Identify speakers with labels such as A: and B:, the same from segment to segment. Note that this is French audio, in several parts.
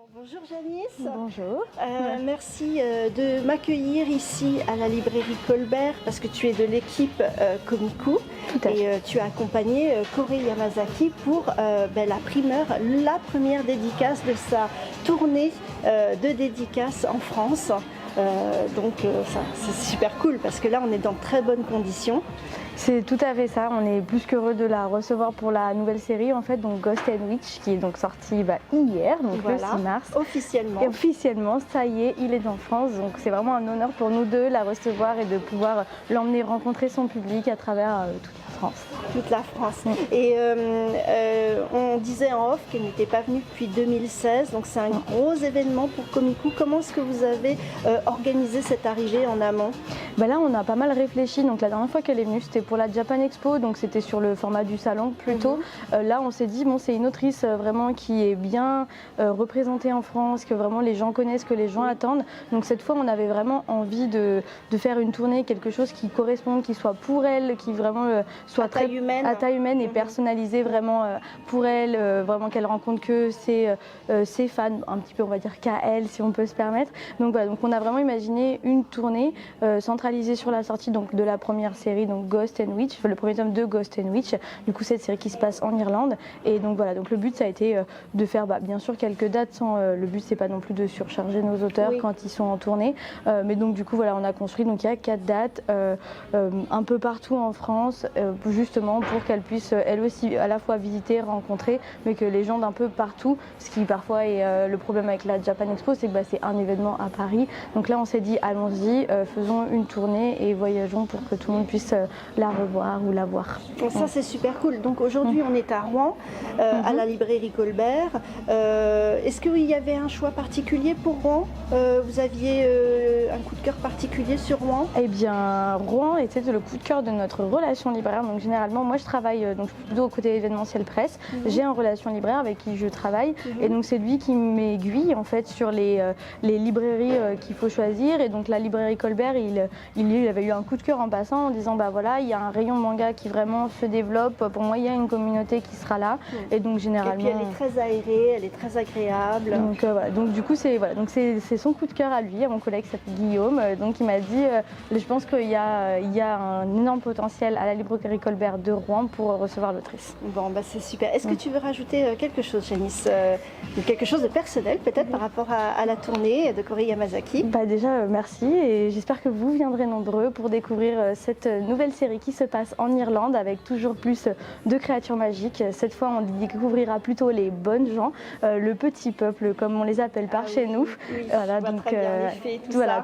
A: Bonjour Janice.
B: Bonjour.
A: Merci de m'accueillir ici à la librairie Colbert parce que tu es de l'équipe Komiku et tu as accompagné Kore Yamazaki pour la primeur, la première dédicace de sa tournée de dédicaces en France. Ça c'est super cool parce que là on est dans de très bonnes conditions.
B: C'est tout à fait ça, on est plus qu'heureux de la recevoir pour la nouvelle série en fait, donc Ghost and Witch qui est donc sorti hier, donc voilà, le 6 mars.
A: Officiellement.
B: Et officiellement, ça y est, il est en France, donc c'est vraiment un honneur pour nous deux de la recevoir et de pouvoir l'emmener rencontrer son public à travers toute la France.
A: Toute la France. Et on disait en off qu'elle n'était pas venue depuis 2016, donc c'est un gros événement pour Komiku. Comment est-ce que vous avez organisé cette arrivée en amont?
B: Là on a pas mal réfléchi, donc la dernière fois qu'elle est venue c'était pour la Japan Expo, donc c'était sur le format du salon plutôt. Là on s'est dit bon c'est une autrice vraiment qui est bien représentée en France, que vraiment les gens connaissent, que les gens attendent. Donc cette fois on avait vraiment envie de faire une tournée, quelque chose qui corresponde, qui soit pour elle, qui vraiment soit à taille humaine et personnalisé vraiment pour elle, vraiment qu'elle rencontre que ses fans, un petit peu on va dire qu'à elle si on peut se permettre. Donc voilà, donc on a vraiment imaginé une tournée centralisée sur la sortie donc de la première série, donc Ghost and Witch, le premier tome de Ghost and Witch, du coup cette série qui se passe en Irlande. Et donc voilà, donc le but ça a été de faire bien sûr quelques dates sans, le but c'est pas non plus de surcharger nos auteurs quand ils sont en tournée, mais donc du coup voilà on a construit, donc il y a 4 dates un peu partout en France, justement pour qu'elle puisse elle aussi à la fois visiter, rencontrer, mais que les gens d'un peu partout, ce qui parfois est le problème avec la Japan Expo, c'est que c'est un événement à Paris. Donc là on s'est dit allons-y, faisons une tournée et voyageons pour que tout le monde puisse la revoir ou la voir.
A: Et ça c'est super cool. Donc aujourd'hui on est à Rouen, à la librairie Colbert. Est-ce qu'il y avait un choix particulier pour Rouen? Vous aviez un coup de cœur particulier sur Rouen?
B: Eh bien Rouen était le coup de cœur de notre relation libraire. Donc généralement moi je travaille donc plutôt au côté événementiel presse. J'ai un relation libraire avec qui je travaille et donc c'est lui qui m'aiguille en fait sur les librairies qu'il faut choisir. Et donc la librairie Colbert, il avait eu un coup de cœur en passant en disant voilà il y a un rayon manga qui vraiment se développe, pour moi il y a une communauté qui sera là. Et donc généralement
A: et puis elle est très aérée, elle est très agréable.
B: Donc voilà, donc du coup c'est son coup de cœur à lui, à mon collègue qui s'appelle Guillaume, donc il m'a dit je pense qu'il y a un énorme potentiel à la librairie Colbert de Rouen pour recevoir l'autrice.
A: Bon c'est super. Est-ce que tu veux rajouter quelque chose Janice, quelque chose de personnel peut-être par rapport à la tournée de Kore Yamazaki?
B: Déjà merci et j'espère que vous viendrez nombreux pour découvrir cette nouvelle série qui se passe en Irlande avec toujours plus de créatures magiques. Cette fois on découvrira plutôt les bonnes gens, le petit peuple comme on les appelle par chez nous.
A: Voilà, donc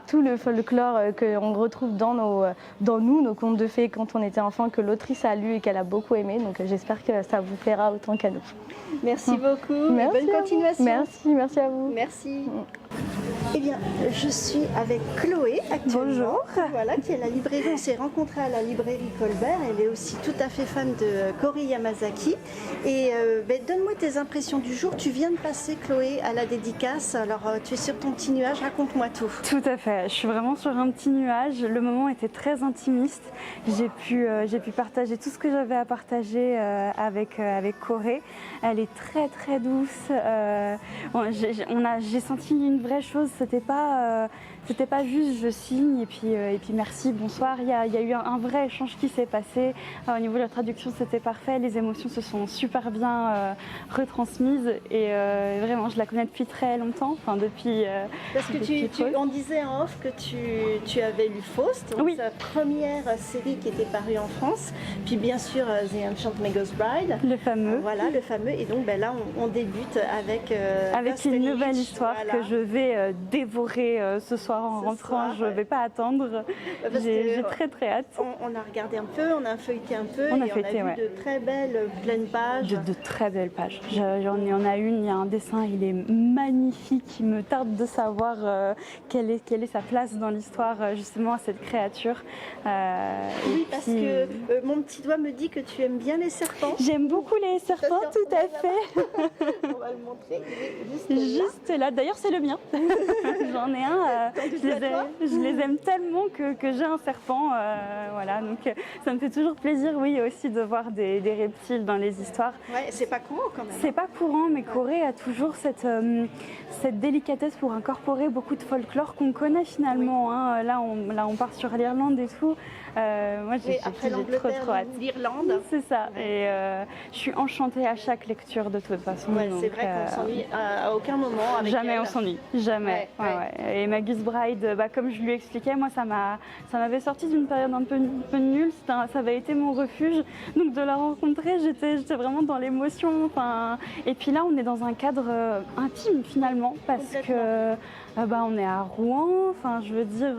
B: tout le folklore qu'on retrouve dans nos contes de fées quand on était enfant, que l'autrice a lu et qu'elle a beaucoup aimé. Donc j'espère que ça vous plaira autant qu'à nous.
A: Merci beaucoup.
B: Merci,
A: bonne continuation.
B: Merci à vous.
A: Merci. Eh bien, je suis avec Chloé actuellement.
B: Bonjour.
A: Voilà, qui est à la librairie. On s'est rencontrés à la librairie Colbert. Elle est aussi tout à fait fan de Kore Yamazaki. Et donne-moi tes impressions du jour. Tu viens de passer, Chloé, à la dédicace. Alors, tu es sur ton petit nuage. Raconte-moi tout.
C: Tout à fait. Je suis vraiment sur un petit nuage. Le moment était très intimiste. J'ai pu partager tout ce que j'avais à partager avec Kore. Elle est très très douce. J'ai senti une vraie chose. C'était pas juste je signe et puis merci, bonsoir. Il y a eu un vrai échange qui s'est passé. Au niveau de la traduction, c'était parfait. Les émotions se sont super bien retransmises et vraiment, je la connais depuis très longtemps. Enfin,
A: parce que on disait en off que tu avais lu Faust, donc sa première série qui était parue en France. Puis bien sûr The Ancient Magus Bride.
C: Le fameux.
A: Voilà, le fameux. Et donc là, on débute avec
C: une nouvelle histoire que je vais dévorer ce soir en rentrant. Je ne vais pas attendre. J'ai très très hâte.
A: On a regardé un peu, on a feuilleté un peu
C: on a
A: vu de très belles pleines pages.
C: De très belles pages. On a une, il y a un dessin, il est magnifique. Il me tarde de savoir quelle est sa place dans l'histoire justement à cette créature.
A: Parce que mon petit doigt me dit que tu aimes bien les serpents.
C: J'aime beaucoup les serpents, tout à fait.
A: On va le montrer, il est juste là.
C: D'ailleurs, c'est le mien. J'en ai un je les aime tellement que j'ai un serpent. Voilà, donc ça me fait toujours plaisir, oui, aussi de voir des reptiles dans les histoires.
A: Ouais, c'est pas courant quand même.
C: C'est pas courant, mais Corée a toujours cette délicatesse pour incorporer beaucoup de folklore qu'on connaît finalement. Hein. Là, on part sur l'Irlande et tout. Moi, j'ai trop hâte.
A: L'Irlande.
C: C'est ça. Et je suis enchantée à chaque lecture de toute façon.
A: Ouais, c'est vrai qu'on s'ennuie à aucun moment avec
C: jamais
A: elle.
C: On s'ennuie, jamais. Ouais. Et Magus Bride, comme je lui expliquais, moi ça m'avait sorti d'une période un peu nulle. Ça avait été mon refuge. Donc de la rencontrer, j'étais vraiment dans l'émotion. Enfin, et puis là, on est dans un cadre intime finalement parce que on est à Rouen. Enfin, je veux dire,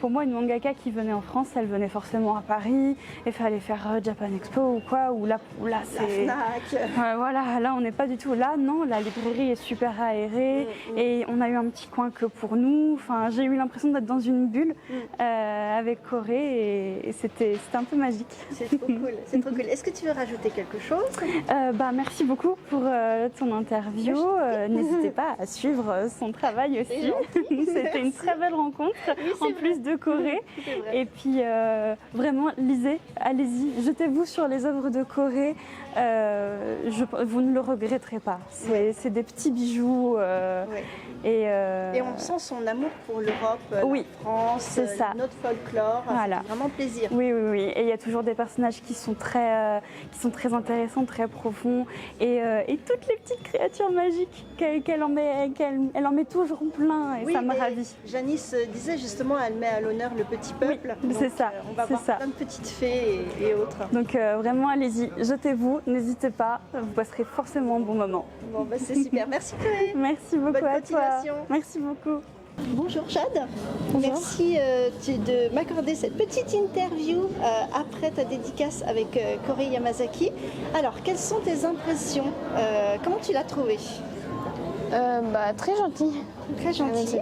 C: pour moi, une mangaka qui venait en France, elle venait forcément à Paris et fallait faire Japan Expo ou quoi. Ou là c'est
A: la Fnac.
C: Voilà, là on n'est pas du tout là. Non, la librairie est super aérée et on a eu un petit coin que pour nous. Enfin, j'ai eu l'impression d'être dans une bulle avec Corée et c'était un peu magique.
A: C'est trop cool. C'est trop cool. Est-ce que tu veux rajouter quelque chose?
C: Merci beaucoup pour ton interview. N'hésitez pas à suivre son travail aussi. C'était une très belle rencontre, en plus de Corée. Et puis vraiment, lisez, allez-y, jetez-vous sur les œuvres de Corée. Vous ne le regretterez pas. C'est des petits bijoux. Et
A: on sent son amour pour l'Europe, la France, notre folklore.
C: Voilà.
A: C'est vraiment plaisir.
C: Oui. Et il y a toujours des personnages qui sont très intéressants, très profonds. Et toutes les petites créatures magiques qu'elle en met toujours plein. Et ça me ravit.
A: Janice disait justement, elle met à l'honneur le petit peuple.
C: Oui, c'est ça.
A: On va voir plein de petites fées et autres.
C: Donc vraiment, allez-y, jetez-vous, n'hésitez pas. Vous passerez forcément un bon moment.
A: Bon, c'est super. Merci Chloé.
C: Merci beaucoup.
A: Bonne
C: à
A: continuation.
C: toi. Merci beaucoup.
A: Bonjour Jade.
B: Bonjour.
A: Merci de m'accorder cette petite interview après ta dédicace avec Corey Yamazaki. Alors, quelles sont tes impressions? Comment tu l'as trouvée?
D: Très gentil.
A: Très gentille.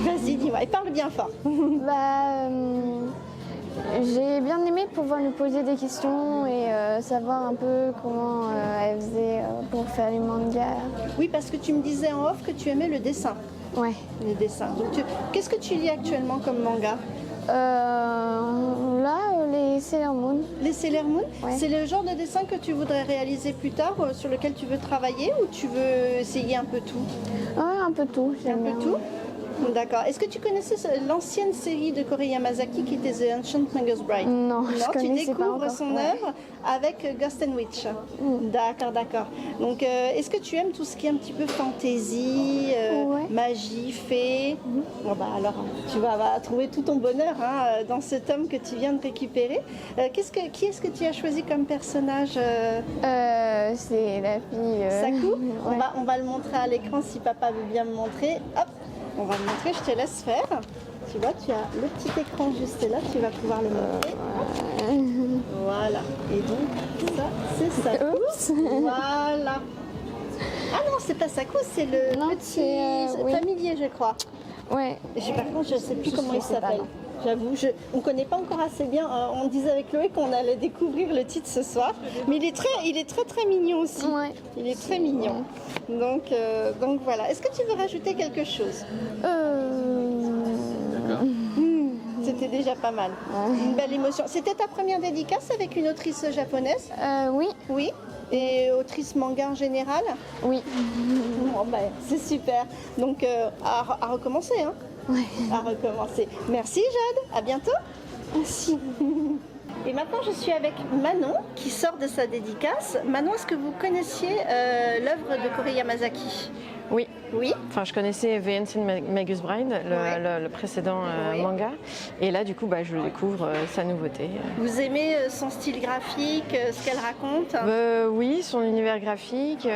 A: Vas-y, dis-moi, et parle bien fort.
D: J'ai bien aimé pouvoir lui poser des questions et savoir un peu comment elle faisait pour faire les mangas.
A: Oui, parce que tu me disais en off que tu aimais le dessin.
D: Ouais.
A: Le dessin. Donc, qu'est-ce que tu lis actuellement comme manga?
D: Les Sailor Moon.
A: Les Sailor Moon,
D: ouais.
A: C'est le genre de dessin que tu voudrais réaliser plus tard, sur lequel tu veux travailler, ou tu veux essayer un peu tout?
D: Ouais, un peu tout.
A: Un peu tout? D'accord. Est-ce que tu connaissais l'ancienne série de Corey Yamazaki qui était The Ancient Magus Bride?
D: Non, je
A: tu
D: connaissais pas
A: découvres
D: encore.
A: son œuvre avec Ghost and Witch. D'accord. Donc, est-ce que tu aimes tout ce qui est un petit peu fantasy, magie, fée? Bon, alors, tu vas trouver tout ton bonheur dans ce tome que tu viens de récupérer. Qui est-ce que tu as choisi comme personnage?
D: C'est la fille...
A: Saku.
D: Ouais.
A: On va le montrer à l'écran si papa veut bien me montrer. Hop. On va le montrer, je te laisse faire. Tu vois, tu as le petit écran juste là, tu vas pouvoir le montrer. Voilà. Et donc, ça, c'est Saku. Voilà. Ah non, c'est pas Saku, c'est le petit familier, je crois.
D: Ouais.
A: Par contre, je ne sais plus comment il s'appelle. J'avoue, on ne connaît pas encore assez bien. On disait avec Chloé qu'on allait découvrir le titre ce soir. Mais il est très mignon aussi.
D: Ouais.
A: Il est très mignon. Donc voilà. Est-ce que tu veux rajouter quelque chose? C'était déjà pas mal. Une belle émotion. C'était ta première dédicace avec une autrice japonaise?
D: Oui.
A: Oui. Et autrice manga en général?
D: Oui.
A: Bon, c'est super. Donc à recommencer, hein?
D: Ouais.
A: À recommencer. Merci Jade, à bientôt.
D: Merci.
A: Et maintenant je suis avec Manon qui sort de sa dédicace. Manon, est-ce que vous connaissiez l'œuvre de Corey Yamazaki?
E: Oui.
A: Oui.
E: Enfin, je connaissais The Ancient Magus Bride, le précédent manga. Et là, du coup, je découvre sa nouveauté.
A: Vous aimez son style graphique, ce qu'elle raconte?
E: Oui, son univers graphique,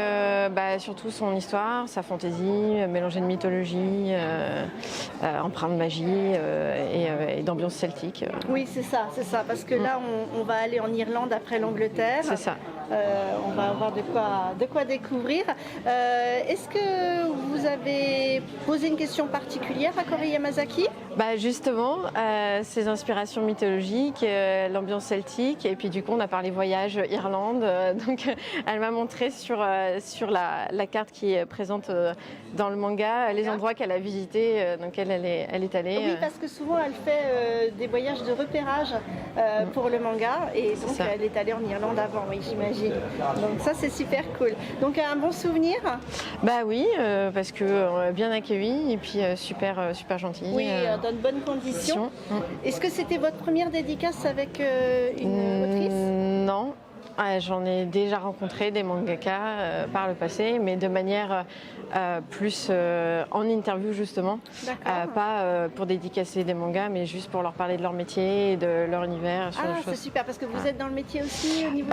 E: surtout son histoire, sa fantaisie, mélangée de mythologie, empreinte de magie et d'ambiance celtique.
A: Oui, c'est ça. Parce que là, on va aller en Irlande après l'Angleterre.
E: C'est ça.
A: On va avoir de quoi découvrir. Est-ce que vous avez posé une question particulière à Corey Yamazaki?
E: Justement, ces inspirations mythologiques, l'ambiance celtique, et puis du coup on a parlé voyage Irlande, donc elle m'a montré sur la carte qui est présente dans le manga les endroits qu'elle a visités, donc elle est allée.
A: Oui, parce que souvent elle fait des voyages de repérage pour le manga, et donc elle est allée en Irlande avant, oui, j'imagine. Donc ça c'est super cool. Donc un bon souvenir?
E: Oui, parce que bien accueillie et puis super gentille.
A: Oui, dans de bonnes conditions. Est-ce que c'était votre première dédicace avec une autrice?
E: Non. J'en ai déjà rencontré des mangaka par le passé, mais de manière plus en interview justement, pas pour dédicacer des mangas, mais juste pour leur parler de leur métier et de leur univers.
A: C'est super, parce que vous êtes dans le métier aussi au niveau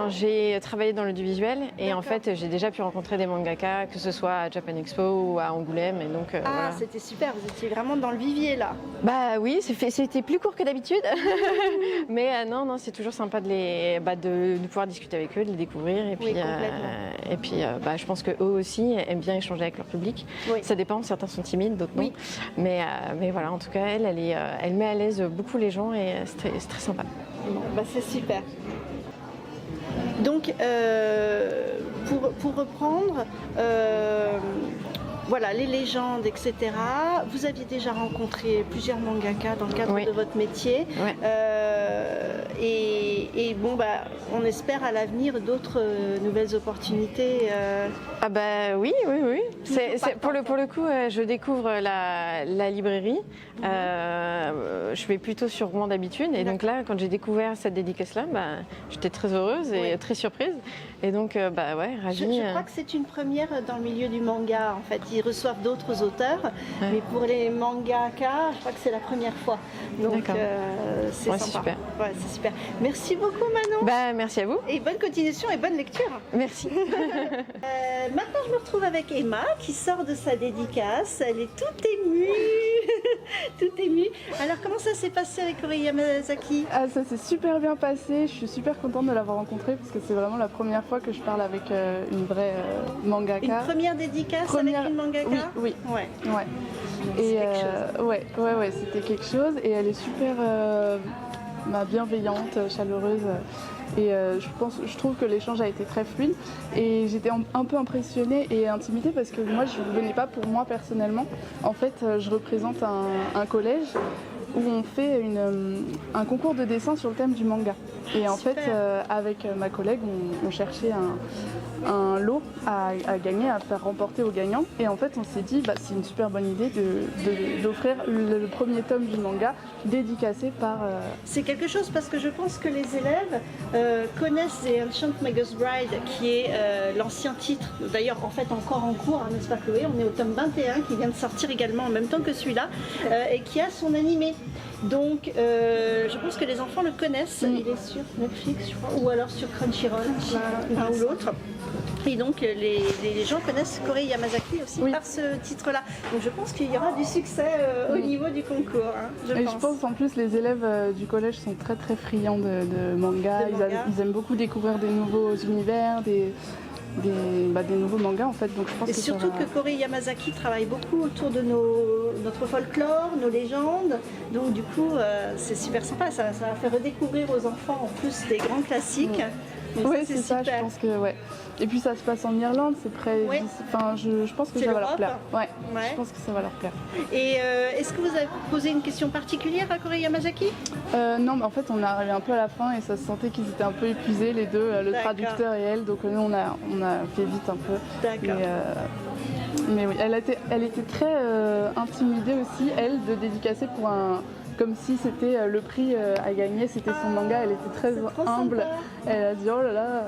E: j'ai travaillé dans l'audiovisuel et en fait j'ai déjà pu rencontrer des mangaka, que ce soit à Japan Expo ou à Angoulême, et donc voilà.
A: C'était super, vous étiez vraiment dans le vivier là.
E: Oui, c'était plus court que d'habitude, mais non, c'est toujours sympa de pouvoir discuter avec eux, de les découvrir, et puis, je pense qu'eux aussi aiment bien échanger avec leur public. Oui. Ça dépend, certains sont timides, d'autres non. Mais voilà, en tout cas, elle met à l'aise beaucoup les gens, et c'est très sympa.
A: C'est super. Donc, pour reprendre, voilà, les légendes, etc. Vous aviez déjà rencontré plusieurs mangaka dans le cadre de votre métier.
E: Ouais.
A: On espère à l'avenir d'autres nouvelles opportunités.
E: Oui. Pour le coup, je découvre la librairie. Je vais plutôt sur Rouen d'habitude. Et donc là, quand j'ai découvert cette dédicace-là, j'étais très heureuse et très surprise. Et donc, ravie.
A: Je crois que c'est une première dans le milieu du manga. En fait, ils reçoivent d'autres auteurs, mais pour les mangaka, je crois que c'est la première fois. Donc, c'est sympa.
E: C'est super.
A: C'est super. Merci beaucoup, Manon.
E: Merci à vous.
A: Et bonne continuation et bonne lecture.
E: Merci.
A: Maintenant, je me retrouve avec Emma qui sort de sa dédicace. Elle est toute émue. Toute émue. Alors, comment ça s'est passé avec Korei Yamazaki?
F: Ça s'est super bien passé. Je suis super contente de l'avoir rencontrée parce que c'est vraiment la première fois que je parle avec une vraie mangaka.
A: Une première dédicace avec une mangaka?
F: Oui.
A: Ouais.
F: Et c'était quelque chose. Et elle est super bienveillante, chaleureuse. Et je trouve que l'échange a été très fluide. Et j'étais un peu impressionnée et intimidée parce que moi, je ne venais pas pour moi personnellement. En fait, je représente un collège où on fait un concours de dessin sur le thème du manga. Et en fait, avec ma collègue, on cherchait un lot à gagner, à faire remporter aux gagnants. Et en fait, on s'est dit, c'est une super bonne idée d'offrir le premier tome du manga dédicacé par...
A: C'est quelque chose parce que je pense que les élèves connaissent The Ancient Magus Bride, qui est l'ancien titre, d'ailleurs en fait encore en cours, n'est-ce pas Chloé? On est au tome 21 qui vient de sortir également en même temps que celui-là, et qui a son animé. Donc je pense que les enfants le connaissent. Il est sur Netflix, je crois, ou alors sur Crunchyroll, l'un ou l'autre. Et donc les gens connaissent Korei Yamazaki aussi par ce titre-là. Donc je pense qu'il y aura du succès au niveau du concours. Je pense
F: en plus les élèves du collège sont très très friands de manga. Ils aiment beaucoup découvrir des nouveaux univers, des nouveaux mangas en fait. Donc je pense
A: et surtout que Korei Yamazaki travaille beaucoup autour de notre folklore, nos légendes. Donc du coup c'est super sympa. Ça va faire redécouvrir aux enfants en plus des grands classiques.
F: Oui, c'est ça, je pense que Et puis ça se passe en Irlande, c'est près. Enfin, je pense que ça va leur plaire. Ouais. Je pense que ça va leur plaire.
A: Et est-ce que vous avez posé une question particulière à Korei Yamazaki?
F: Non, mais en fait, on est arrivé un peu à la fin et ça se sentait qu'ils étaient un peu épuisés, les deux, le traducteur et elle. Donc nous, on a fait vite un peu.
A: D'accord.
F: Mais oui, elle était très intimidée aussi, elle, de dédicacer pour comme si c'était le prix à gagner, c'était son manga, elle était très humble.
A: Sympa.
F: Elle a dit oh là là,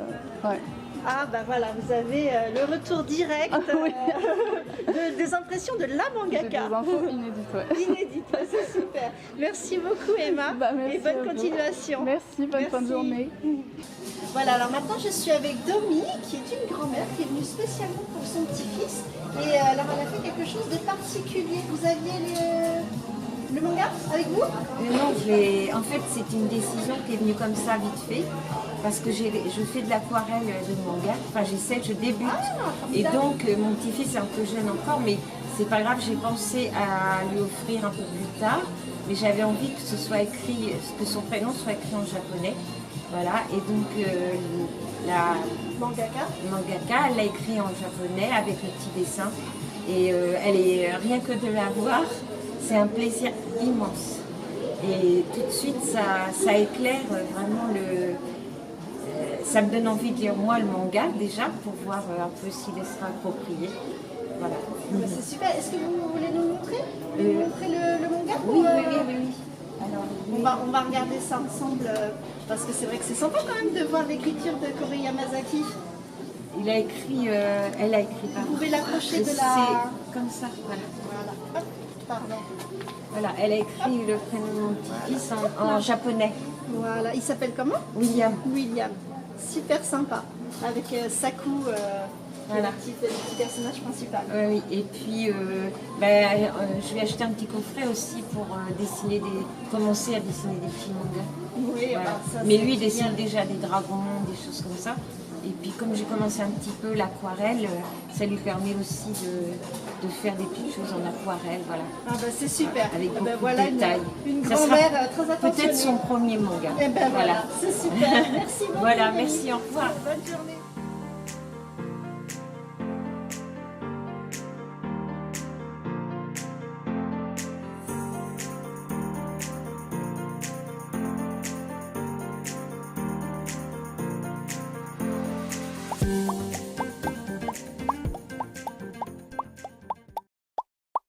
F: ouais.
A: Ah voilà, vous avez le retour direct des impressions de la mangaka.
F: Des infos inédites,
A: Inédites, c'est super. Merci beaucoup Emma
F: merci
A: et bonne continuation.
F: Merci, bonne fin de journée.
A: Voilà, alors maintenant je suis avec Domi, qui est une grand-mère qui est venue spécialement pour son petit-fils. Et alors elle a fait quelque chose de particulier. Vous aviez le manga avec vous?
G: Non, en fait c'est une décision qui est venue comme ça vite fait. Parce que je fais de l'aquarelle de manga, enfin je débute. Et donc mon petit-fils est un peu jeune encore, mais c'est pas grave, j'ai pensé à lui offrir un peu plus tard, mais j'avais envie que ce soit écrit, que son prénom soit écrit en japonais. Voilà, et donc la mangaka, elle l'a écrit en japonais avec le petit dessin. Et elle est, rien que de la voir, c'est un plaisir immense. Et tout de suite, ça éclaire vraiment ça me donne envie de lire moi le manga déjà, pour voir un peu s'il sera approprié. Voilà.
A: C'est super. Est-ce que vous voulez nous montrer, le manga
G: Oui. Alors,
A: on va regarder ça ensemble, parce que c'est vrai que c'est sympa quand même de voir l'écriture de Kore Yamazaki.
G: elle a écrit.
A: Vous pouvez l'approcher de la...
G: C'est comme ça, voilà.
A: Hop, pardon.
G: Voilà, elle a écrit le prénom de mon petit-fils en japonais.
A: Voilà, il s'appelle comment?
G: William.
A: William. Super sympa. Avec Saku,
G: Voilà.
A: le petit personnage principal.
G: Oui, et puis je vais acheter un petit coffret aussi pour commencer à dessiner des petits mangas.
A: Oui,
G: Voilà.
A: ça,
G: Mais
A: c'est
G: lui, il dessine
A: génial.
G: déjà des dragons, des choses comme ça. Et puis comme j'ai commencé un petit peu l'aquarelle, ça lui permet aussi de faire des petites choses en aquarelle. Voilà.
A: Ah bah c'est super.
G: Avec
A: Eh
G: beaucoup
A: ben voilà
G: de détails.
A: une
G: Ça sera
A: grand-mère très attentionnée.
G: Peut-être son premier manga.
A: Eh ben voilà, c'est super. Merci beaucoup.
G: Voilà, merci, au revoir.
A: Bonne journée.